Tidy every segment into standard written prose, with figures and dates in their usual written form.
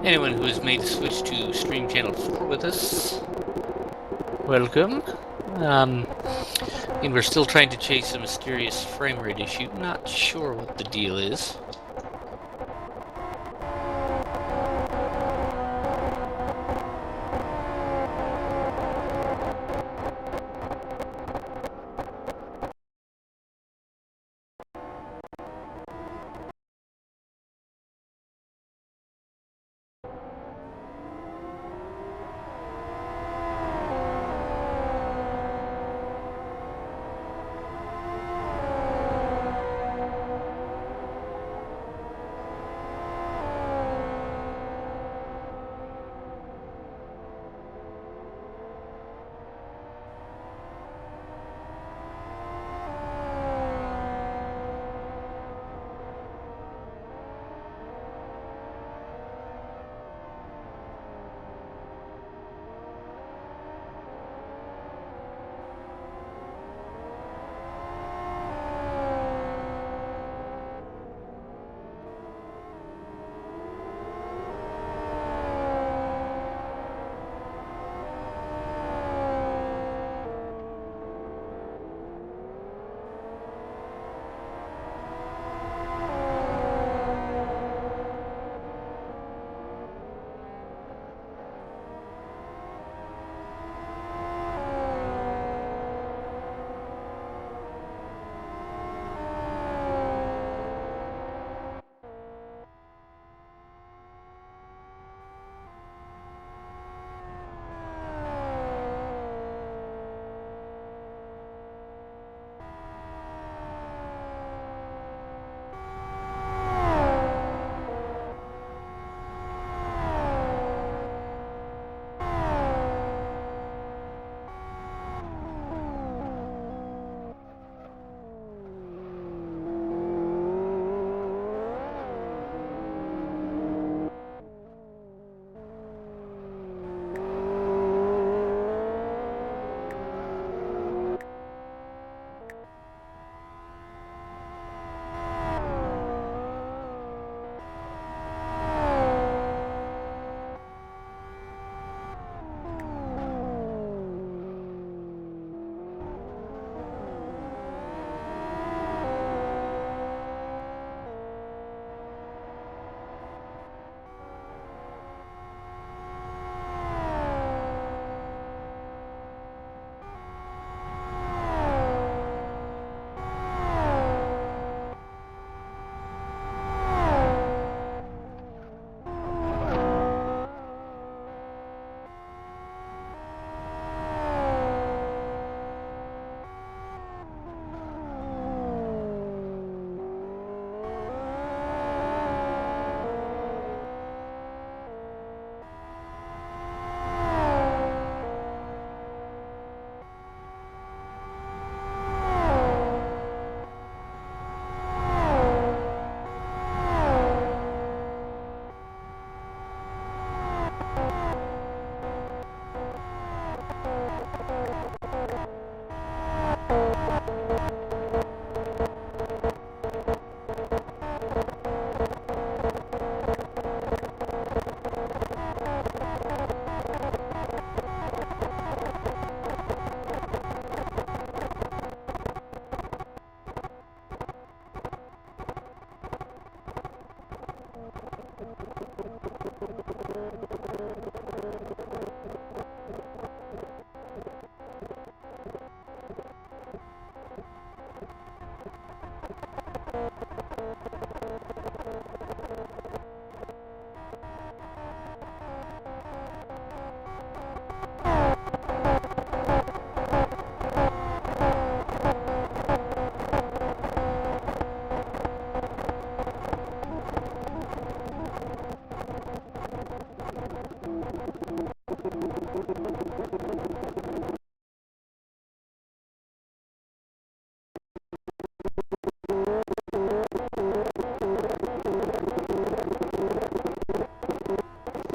anyone who has made the switch to Stream Channel 4 with us, welcome. And we're still trying to chase a mysterious frame rate issue. Not sure what the deal is.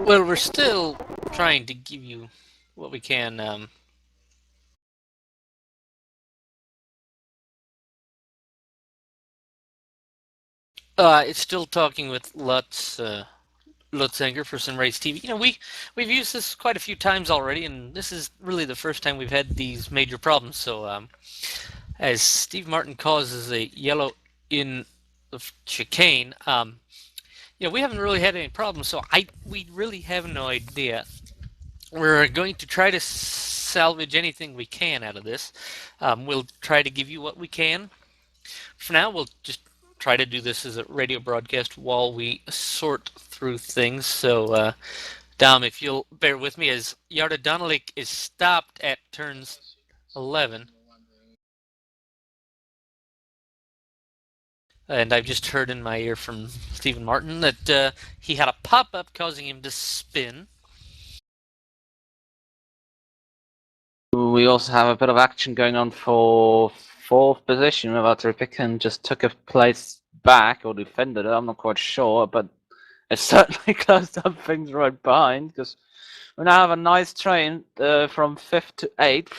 Well, we're still trying to give you what we can. It's still talking with LUTs Lutzanger for Sim Race TV. You know, we've used this quite a few times already, and this is really the first time we've had these major problems. So, as Steve Martin causes a yellow in the chicane, you know, we haven't really had any problems. So we really have no idea. We're going to try to salvage anything we can out of this. We'll try to give you what we can. For now, we'll just try to do this as a radio broadcast while we sort through things. So, Dom, if you'll bear with me, as Yarda Dominik is stopped at turns 11. And I've just heard in my ear from Stephen Martin that he had a pop-up causing him to spin. We also have a bit of action going on for fourth position. Valtteri Picken just took a place back or defended it. I'm not quite sure, but it certainly closed up things right behind because we now have a nice train from 5th to 8th,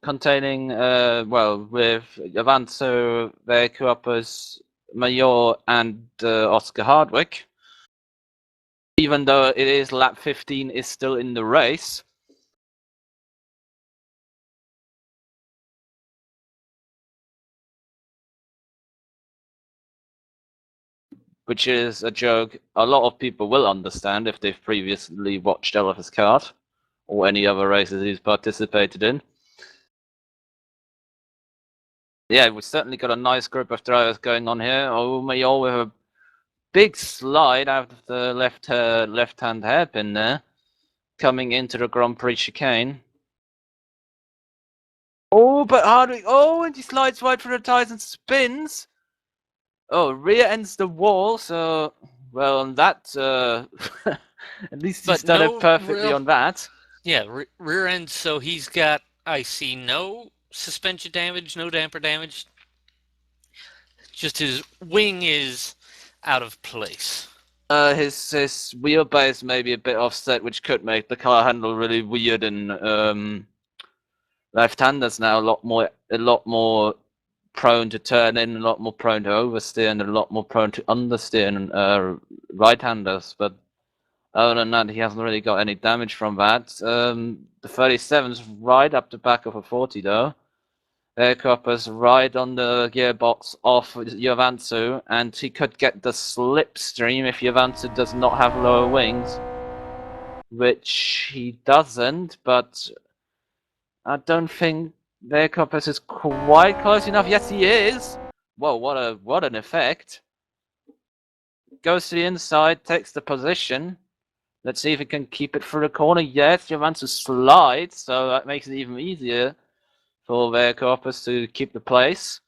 containing, with Avanzo, Verkuppers, Major, and Oscar Hardwick. Even though it is lap 15 is still in the race. Which is a joke a lot of people will understand if they've previously watched LFSCART or any other races he's participated in. Yeah, we've certainly got a nice group of drivers going on here. Major with a big slide out of the left-hand hairpin there, coming into the Grand Prix chicane. Oh, but Hardwick, and he slides wide for the tires and spins. Oh, rear ends the wall, so, well, on that, at least he's done it perfectly on that. Yeah, rear end, so he's got, I see, no suspension damage, no damper damage. Just his wing is out of place. His wheelbase may be a bit offset, which could make the car handle really weird, and left-handers now a lot more prone to turn in, a lot more prone to oversteer, and a lot more prone to understeer than right-handers. But other than that, he hasn't really got any damage from that. The 37's right up the back of a 40 though. Verkopper's right on the gearbox off Jovansu, and he could get the slipstream if Jovansu does not have lower wings, which he doesn't, but I don't think Verkoppers is quite close enough. Yes, he is! Whoa, what an effect. Goes to the inside, takes the position. Let's see if he can keep it through the corner. Yes, Jovansu slides, so that makes it even easier for Verkoppers to keep the place.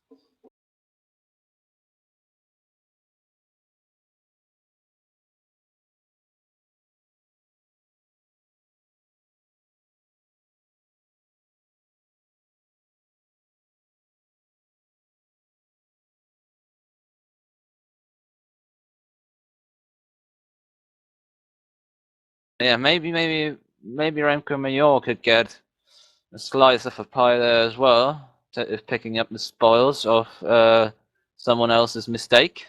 Yeah, maybe Remco Major could get a slice of a pie there as well, picking up the spoils of someone else's mistake.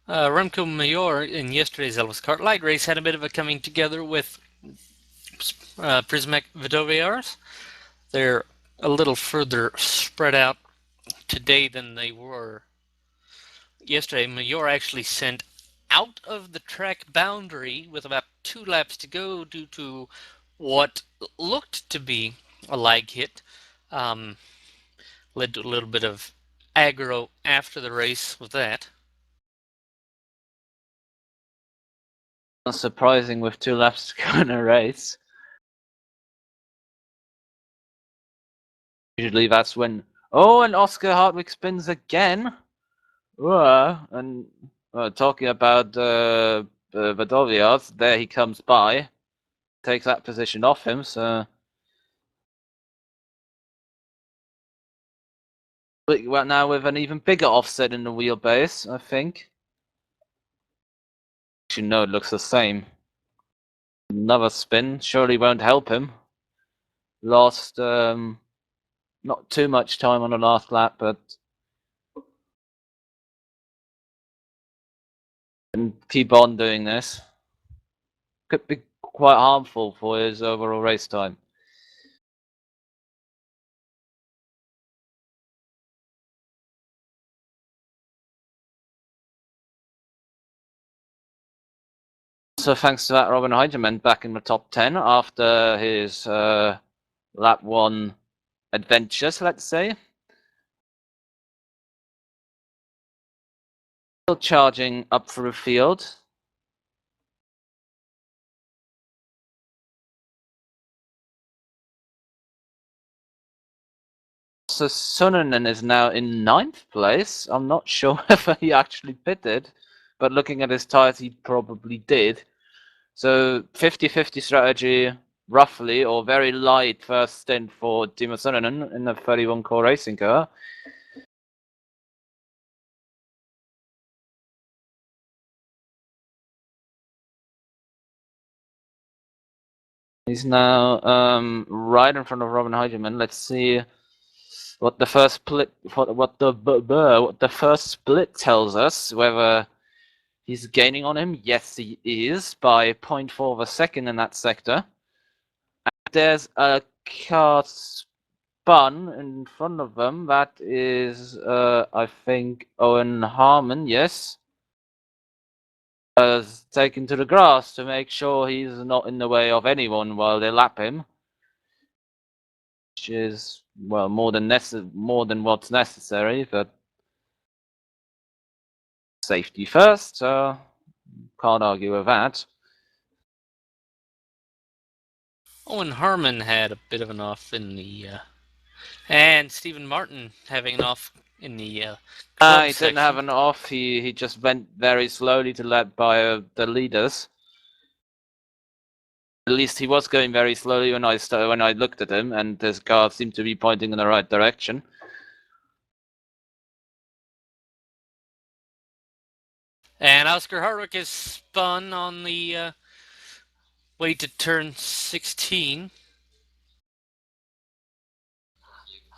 Remco Major in yesterday's LFSCART light race had a bit of a coming together with Prismac Vidoviars. They're a little further spread out today than they were yesterday. Major actually sent out of the track boundary with about 2 laps to go due to what looked to be a lag hit. Led to a little bit of aggro after the race with that. Surprising with 2 laps to go in a race. Usually that's when... Oh, and Oscar Hardwick spins again. And talking about Vidoviars, there he comes by. Takes that position off him, so... Well, now with an even bigger offset in the wheelbase, I think. Actually, no, it looks the same. Another spin surely won't help him. Lost not too much time on the last lap, but and keep on doing this. Could be quite harmful for his overall race time. So thanks to that, Robin Heidemann back in the top 10 after his lap 1 adventures, let's say. Still charging up through the field. So Suninen is now in 9th place. I'm not sure whether he actually pitted, but looking at his tires, he probably did. So 50-50 strategy, roughly, or very light first stint for Timo Suninen in the 31 core racing car. He's now right in front of Robin Heidemann. Let's see what the first split, what the first split tells us. Whether he's gaining on him. Yes, he is by 0.4 of a second in that sector. And there's a car spun in front of them. That is, I think, Owen Harmon. Yes. Taken to the grass to make sure he's not in the way of anyone while they lap him. Which is, well, more than what's necessary, but safety first, so can't argue with that. Owen Harmon had a bit of an off in the, and Stephen Martin having an off in the club He section. didn't have an off. He just went very slowly to let by the leaders. At least he was going very slowly when I looked at him, and his car seemed to be pointing in the right direction. And Oscar Harwick is spun on the way to turn 16.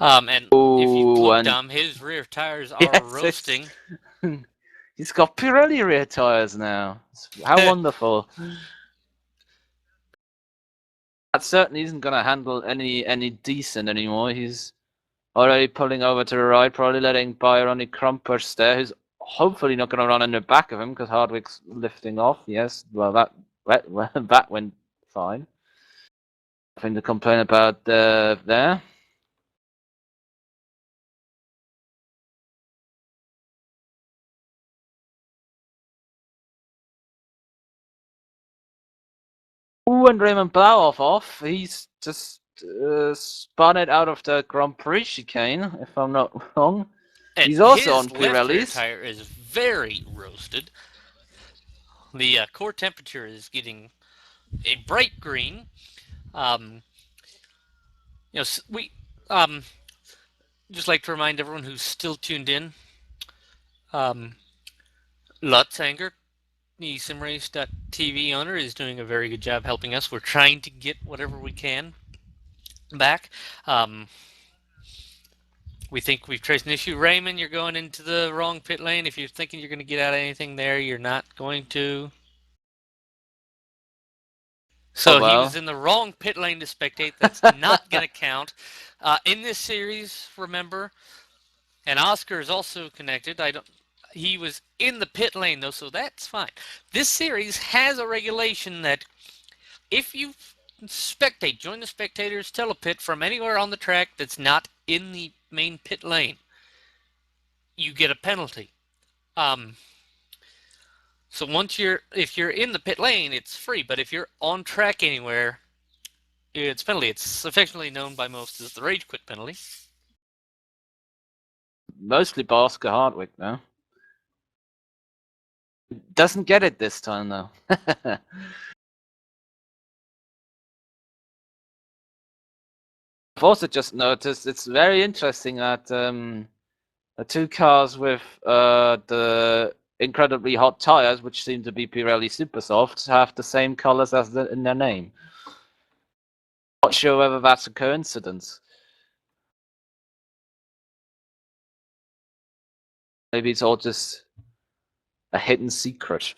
And if you look, Dom, his rear tires are Yes, roasting. He's got Pirelli rear tires now. How wonderful! That certainly isn't going to handle any decent anymore. He's already pulling over to the right, probably letting by Ronnie Krumpers there, who's hopefully not going to run in the back of him because Hardwick's lifting off. Yes, well that went fine. Nothing to complain about there. Ooh, and Raymond Blauhoff off. He's just spun it out of the Grand Prix chicane, if I'm not wrong. And He's also his on left rear Pirellis. tire is very roasted. The core temperature is getting a bright green. We just like to remind everyone who's still tuned in. Lutz Anger, the simrace.tv owner, is doing a very good job helping us. We're trying to get whatever we can back. We think we've traced an issue. Raymond, you're going into the wrong pit lane. If you're thinking you're going to get out of anything there, you're not going to. So he was in the wrong pit lane to spectate. That's not going to count. In this series, remember, and Oscar is also connected. He was in the pit lane though, so that's fine. This series has a regulation that if you spectate, join the spectators telepit from anywhere on the track that's not in the main pit lane, you get a penalty. So if you're in the pit lane, it's free, but if you're on track anywhere, it's penalty. It's affectionately known by most as the rage quit penalty. Mostly by Oscar Hardwick now. Doesn't get it this time though. I've also just noticed it's very interesting that the two cars with the incredibly hot tires, which seem to be Pirelli Super Softs, have the same colors as in their name. Not sure whether that's a coincidence. Maybe it's all just a hidden secret.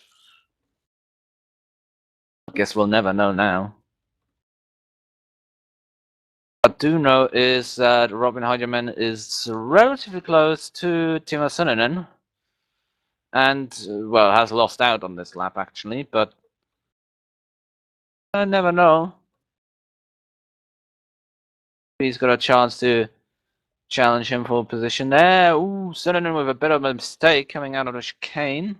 Guess we'll never know now. What I do know is that Robin Heidemann is relatively close to Timo Sonninen, and well, has lost out on this lap actually, but I never know. He's got a chance to challenge him for position there. Ooh, Sonninen with a bit of a mistake coming out of the chicane.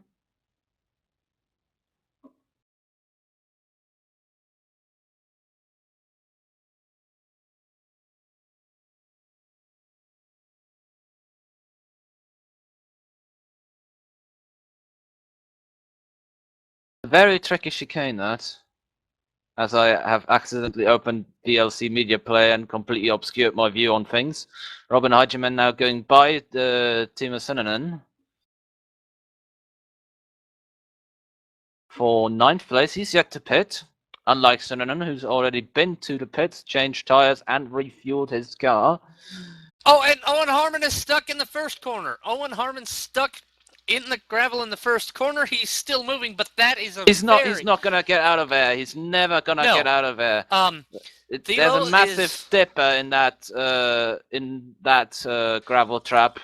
Very tricky chicane, that. As I have accidentally opened DLC Media Player and completely obscured my view on things. Robin Heidemann now going by Timo Sonninen for 9th place. He's yet to pit, unlike Sonninen, who's already been to the pits, changed tyres, and refueled his car. Oh, and Owen Harmon is stuck in the first corner. Owen Harmon's stuck in the gravel in the first corner. He's still moving, but that is a He's not gonna get out of there. He's never gonna get out of there. There's a massive dipper in that gravel trap.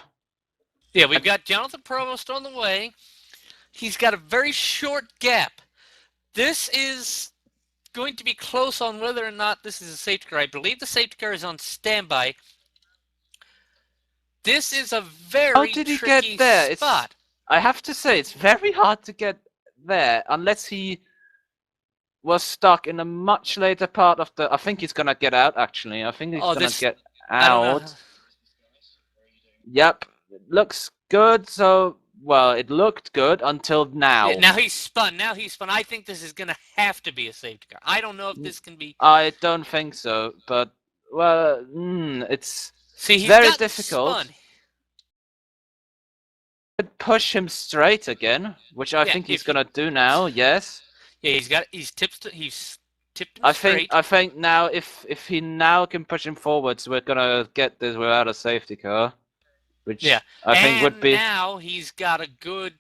Yeah, we've got Jonathan Provost on the way. He's got a very short gap. This is going to be close on whether or not this is a safety car. I believe the safety car is on standby. This is a very tricky spot. I have to say, it's very hard to get there unless he was stuck in a much later part of the... I think he's going to get out, actually. I think he's going to get out. Yep. It looks good. So, well, it looked good until now. Yeah, now he's spun. I think this is going to have to be a safety car. I don't know if this can be... I don't think so. But, well, it's very difficult. Spun. Push him straight again, which I think he's gonna do now. Yes. Yeah, he's tipped him straight. I think now if he now can push him forwards, we're gonna get this without a safety car, which I think would be. Now he's got a good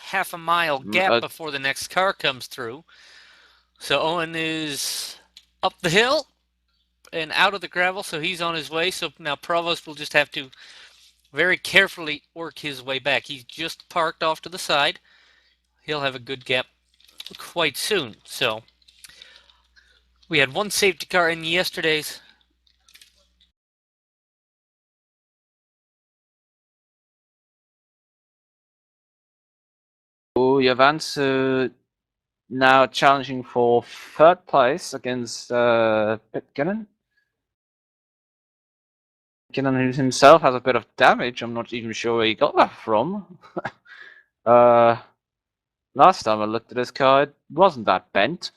half a mile gap before the next car comes through. So Owen is up the hill and out of the gravel, so he's on his way. So now Provost will just have to very carefully work his way back. He's just parked off to the side. He'll have a good gap quite soon. So we had one safety car in yesterday's. Oh, Javanse now challenging for 3rd place against Pitkinnon. Pitkinnon himself has a bit of damage. I'm not even sure where he got that from. Last time I looked at his car, it wasn't that bent.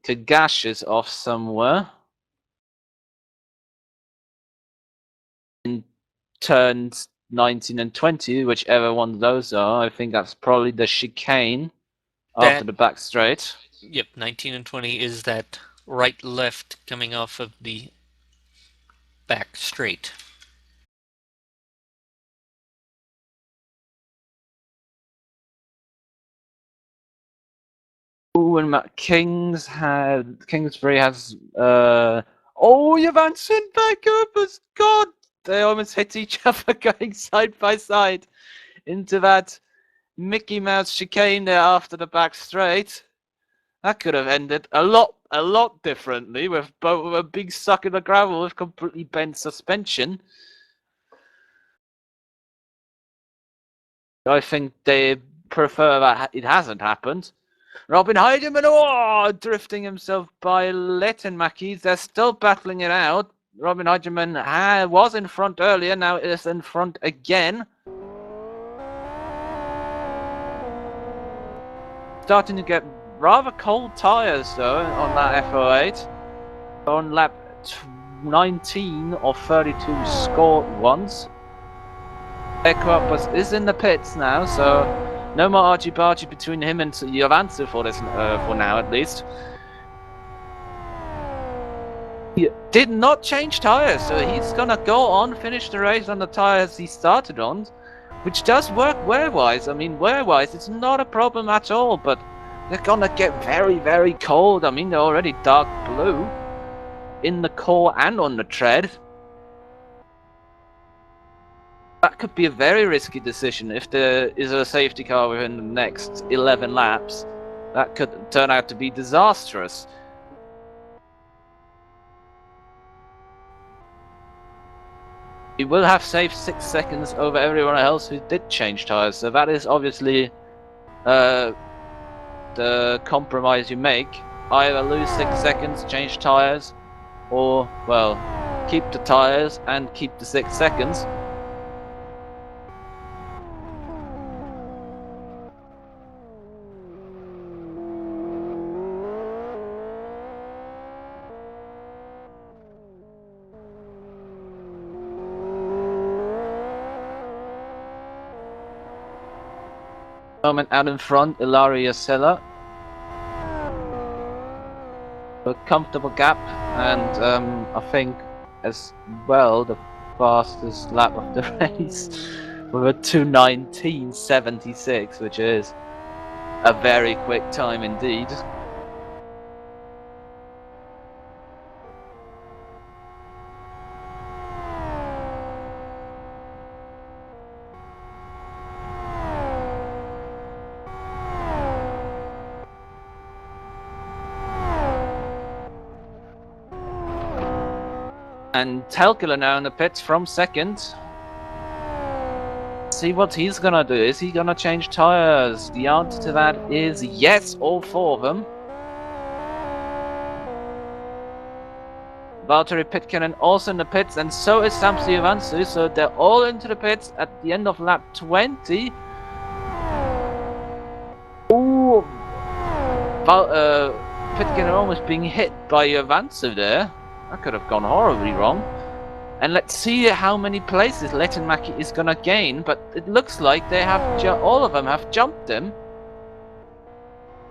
Kagash is off somewhere. In turns 19 and 20, whichever one of those are. I think that's probably the chicane after the back straight. Yep, 19 and 20 is that right-left coming off of the back straight. Ooh, and Matt Kingsbury has Javanse back up as God. They almost hit each other going side by side into that Mickey Mouse chicane there after the back straight. That could have ended a lot differently with both a big suck in the gravel with completely bent suspension. I think they prefer that it hasn't happened. Robin Heidemann, drifting himself by Lettenmacki. They're still battling it out. Robin Heidemann was in front earlier, now is in front again. Starting to get rather cold tyres though on that FO8. On lap 19 of 32 scored ones. Equipus is in the pits now, so no more argy-bargy between him and Javanse for this, for now at least. He did not change tyres, so he's gonna go on, finish the race on the tyres he started on. which does work wear-wise. I mean, wear-wise, it's not a problem at all, but they're gonna get very, very cold. I mean, they're already dark blue in the core and on the tread. That could be a very risky decision if there is a safety car within the next 11 laps. That could turn out to be disastrous. He will have saved 6 seconds over everyone else who did change tires, so that is obviously the compromise you make. Either lose 6 seconds, change tires, or, well, keep the tires and keep the 6 seconds. Moment out in front, Ilaria Sella. A comfortable gap, and I think as well the fastest lap of the race with a 2:19.76, which is a very quick time indeed. And Telkula now in the pits from second. See what he's gonna do. Is he gonna change tires? The answer to that is yes, all 4 of them. Valtteri Pitkänen also in the pits, and so is Samsi Ivansu, so they're all into the pits at the end of lap 20. Ooh, Pitkänen almost being hit by Ivansu there. That could have gone horribly wrong. And let's see how many places Lehtomäki is gonna gain, but it looks like they have all of them have jumped him.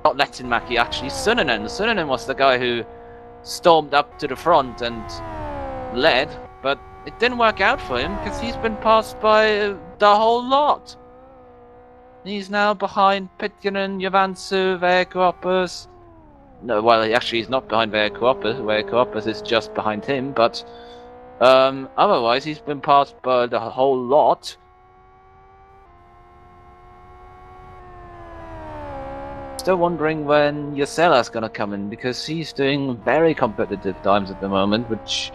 Not Lehtomäki, actually, Suninen. Suninen was the guy who stormed up to the front and led, but it didn't work out for him because he's been passed by the whole lot. He's now behind Pitkänen, Ivansu, Veikko-Opus. No, well, actually, he's not behind Veikko-Opus. Veikko-Opus is just behind him, but otherwise, he's been passed by the whole lot. Still wondering when Yosela's gonna come in, because he's doing very competitive times at the moment, which,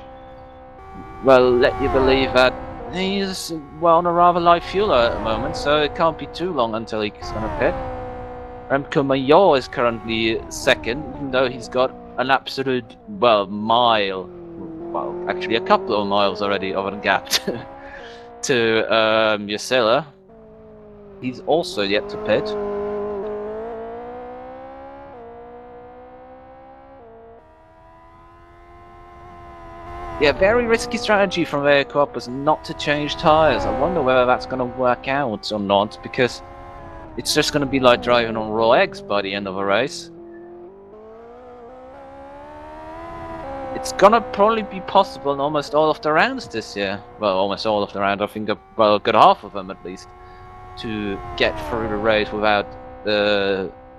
well, let you believe that he's, well, on a rather light fueler at the moment, so it can't be too long until he's gonna pit. Remco Major is currently second, even though he's got an absolute, well, mile, well, actually a couple of miles already of a gap to Yosela. He's also yet to pit. Yeah, very risky strategy from Veikko-Opus not to change tyres. I wonder whether that's going to work out or not, because it's just going to be like driving on raw eggs by the end of a race. It's going to probably be possible in almost all of the rounds this year. Well, almost all of the rounds, I think, well, a good half of them at least, to get through the race without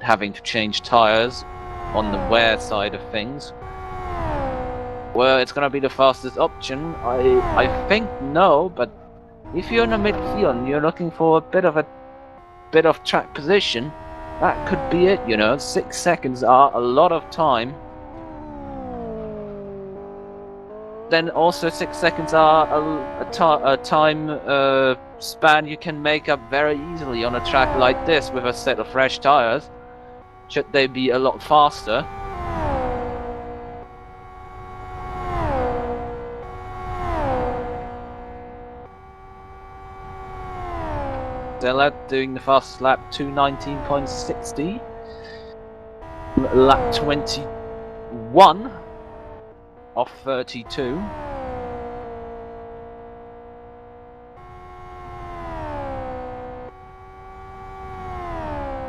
having to change tyres on the wear side of things. Well, it's going to be the fastest option. I think no, but if you're in the midfield and you're looking for a bit of track position, that could be it, you know. 6 seconds are a lot of time. Then also 6 seconds are a time span you can make up very easily on a track like this with a set of fresh tires, should they be a lot faster. Stella doing the fastest lap, 2:19.60. Lap 21 of 32.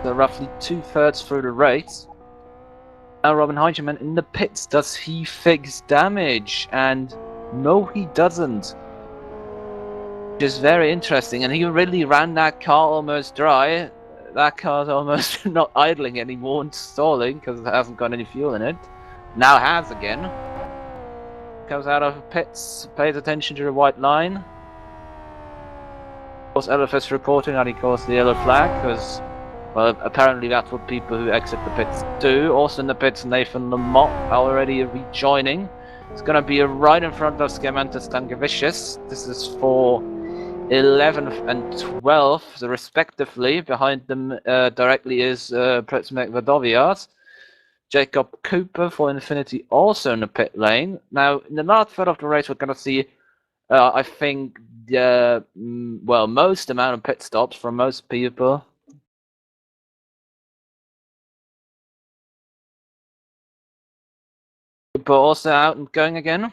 So roughly 2/3 through the race. Now Robin Heinemann in the pits. Does he fix damage? And no, he doesn't. which is very interesting. And he really ran that car almost dry. That car's almost not idling anymore and stalling because it hasn't got any fuel in it. Now it has again. Comes out of pits, pays attention to the white line. Of course, LFS reporting that he caused the yellow flag because, well, apparently that's what people who exit the pits do. Also in the pits, Nathan Lamott already rejoining. It's going to be right in front of Scamantis Stankovičius. This is for 11th and 12th, respectively. Behind them directly is Przemek Wadowiak. Jacob Cooper for Infinity also in the pit lane. Now, in the last third of the race, we're going to see, I think, the most amount of pit stops from most people. Cooper also out and going again.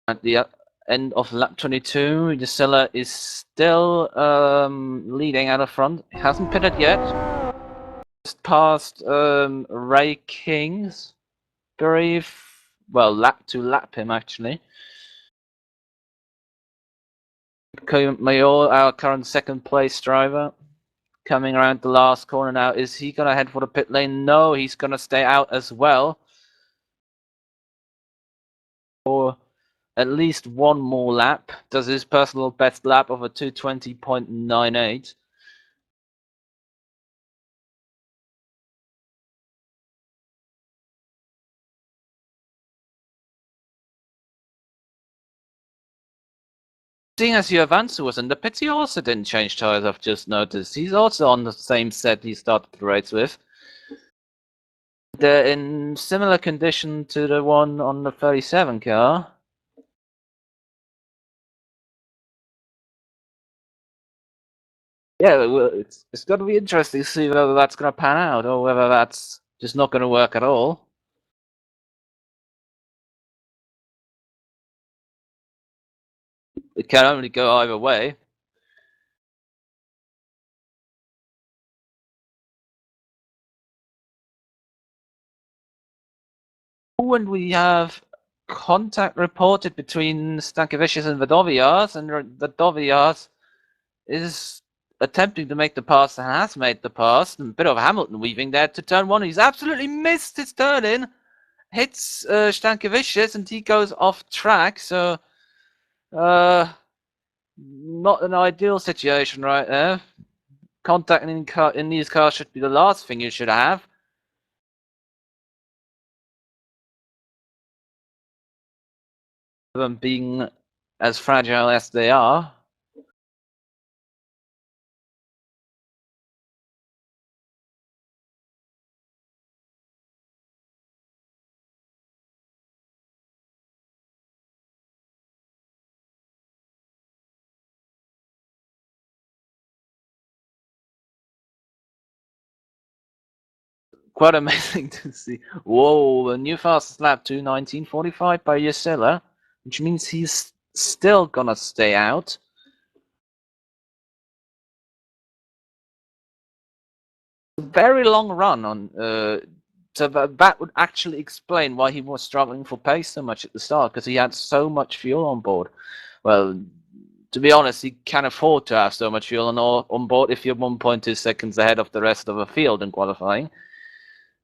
At the end of lap 22, Gisela is still leading out of front. He hasn't pitted yet. Just past Ray Kings. Lap to lap him actually. Mayor, our current second place driver, coming around the last corner now. Is he going to head for the pit lane? No, he's going to stay out as well. For at least one more lap. Does his personal best lap of a 2:20.98. Seeing as Jovansu was in the pits, he also didn't change tires, I've just noticed. He's also on the same set he started the race with. They're in similar condition to the one on the 37 car. Yeah, well, it's got to be interesting to see whether that's going to pan out or whether that's just not going to work at all. It can only go either way. When we have contact reported between Stankovičius and Wadowiak, and Wadowiak is attempting to make the pass and has made the pass. A bit of Hamilton weaving there to turn one. He's absolutely missed his turn in. Hits Stankovičius and he goes off track. So, not an ideal situation right there. Contact in these cars should be the last thing you should have. Them being as fragile as they are. Quite amazing to see. Whoa, a new fastest lap to 19:45 by Gisela, which means he's still gonna stay out. Very long run on. So that would actually explain why he was struggling for pace so much at the start, because he had so much fuel on board. Well, to be honest, he can afford to have so much fuel on board if you're 1.2 seconds ahead of the rest of the field in qualifying.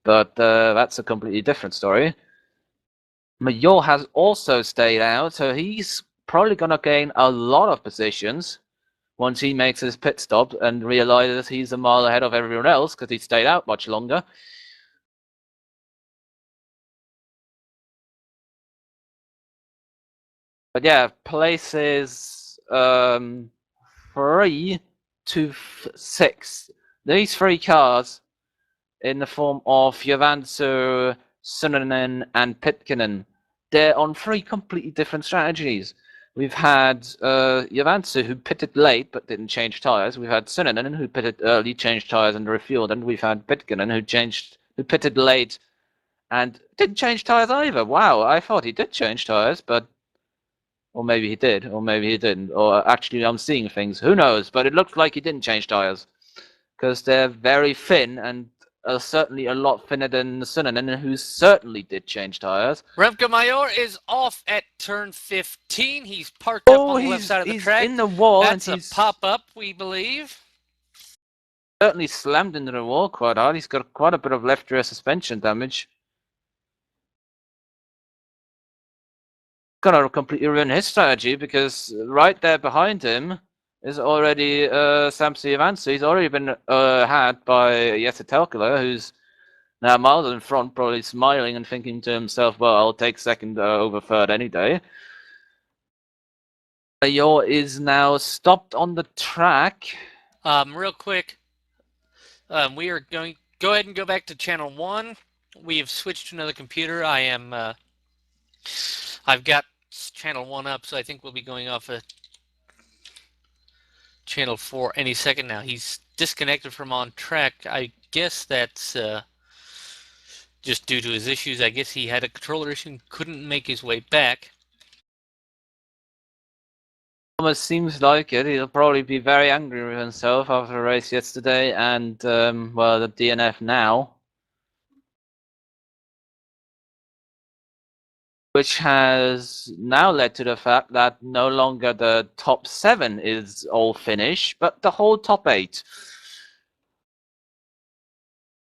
But that's a completely different story. Major has also stayed out, so he's probably going to gain a lot of positions once he makes his pit stop and realizes he's a mile ahead of everyone else because he stayed out much longer. But yeah, places 3 to 6. These 3 cars in the form of Jovansu, Suninen, and Pitkinen. They're on 3 completely different strategies. We've had Jovansu, who pitted late but didn't change tires. We've had Suninen, who pitted early, changed tires and refueled. And we've had Pitkinen, who pitted late and didn't change tires either. Wow, I thought he did change tires, but Or maybe he did, or maybe he didn't. Or actually, I'm seeing things. Who knows? But it looks like he didn't change tires. Because they're very thin and are certainly a lot thinner than Suninen, who certainly did change tires. Remke Major is off at turn 15. He's parked up on the left side of the track. He's in the wall. That's and a he's pop-up, we believe. certainly slammed into the wall quite hard. He's got quite a bit of left rear suspension damage. Gonna completely ruin his strategy because right there behind him is already Samsi Avansu. He's already been had by Jesse Telkela, who's now miles in front, probably smiling and thinking to himself, well, I'll take second over third any day. Major is now stopped on the track. Real quick, we are going. Go ahead and go back to channel 1. We have switched to another computer. I've got channel 1 up, so I think we'll be going off of channel 4 any second now. He's disconnected from on track. I guess that's just due to his issues. I guess he had a controller issue and couldn't make his way back. Almost seems like it. He'll probably be very angry with himself after the race yesterday and, well, the DNF now. Which has now led to the fact that no longer the top 7 is all finished, but the whole top 8.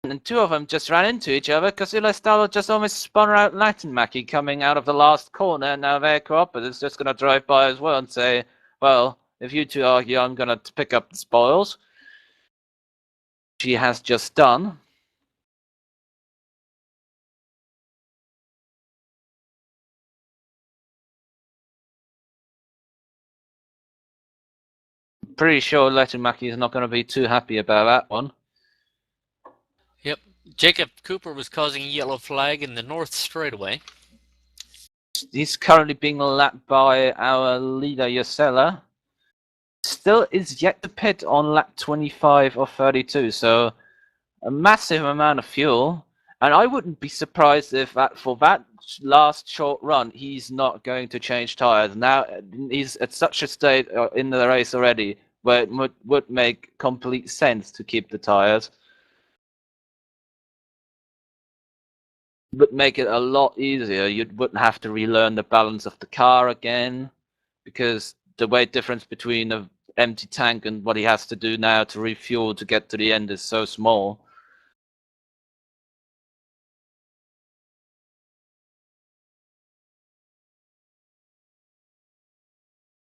And 2 of them just ran into each other because Ilestalo just almost spun out Latinmaki coming out of the last corner, and now their co-operative is just going to drive by as well and say, well, if you 2 argue, I'm going to pick up the spoils. She has just done. Pretty sure Latinmaki is not going to be too happy about that one. Yep. Jacob Cooper was causing a yellow flag in the north straightaway. He's currently being lapped by our leader, Yosella. Still is yet to pit on lap 25 or 32, so a massive amount of fuel. And I wouldn't be surprised if for that last short run, he's not going to change tires. Now he's at such a state in the race already where it would make complete sense to keep the tires. Would make it a lot easier. You wouldn't have to relearn the balance of the car again, because the weight difference between an empty tank and what he has to do now to refuel to get to the end is so small.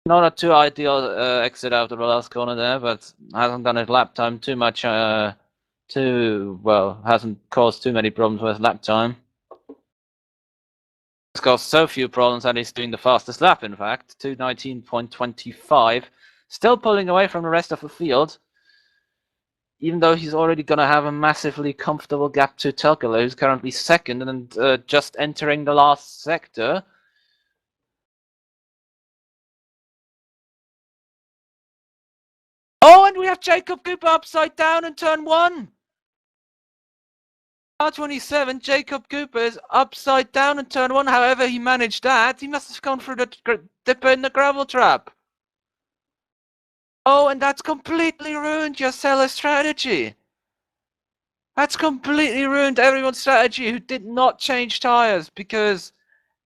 Not a too ideal exit out of the last corner there, but hasn't done his lap time too much. Hasn't caused too many problems with lap time. He's got so few problems that he's doing the fastest lap, in fact, 2:19.25. Still pulling away from the rest of the field, even though he's already going to have a massively comfortable gap to Telkela, who's currently second and just entering the last sector. Oh, and we have Jacob Cooper upside down in turn 1. R27, Jacob Cooper is upside down in turn 1. However he managed that, he must have gone through the dipper in the gravel trap. Oh, and that's completely ruined Yosella's strategy. That's completely ruined everyone's strategy who did not change tires, because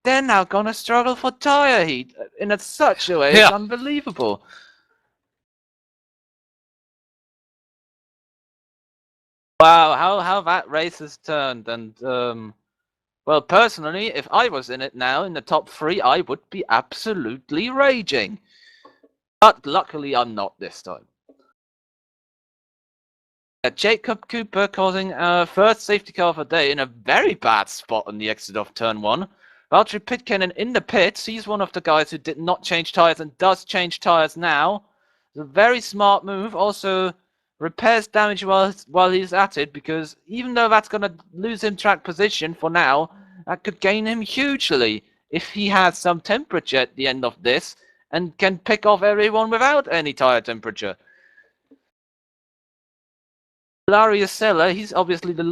they're now going to struggle for tire heat in such a way. It's unbelievable. Wow, how that race has turned. And, well, personally, if I was in it now, in the top 3, I would be absolutely raging. But luckily, I'm not this time. Jacob Cooper causing our first safety car of the day in a very bad spot on the exit of turn 1. Valtteri Pitkänen in the pits. He's one of the guys who did not change tires and does change tires now. It's a very smart move. Also repairs damage while he's at it, because even though that's going to lose him track position for now, that could gain him hugely if he has some temperature at the end of this and can pick off everyone without any tire temperature. Larry Yosella, he's obviously the lead.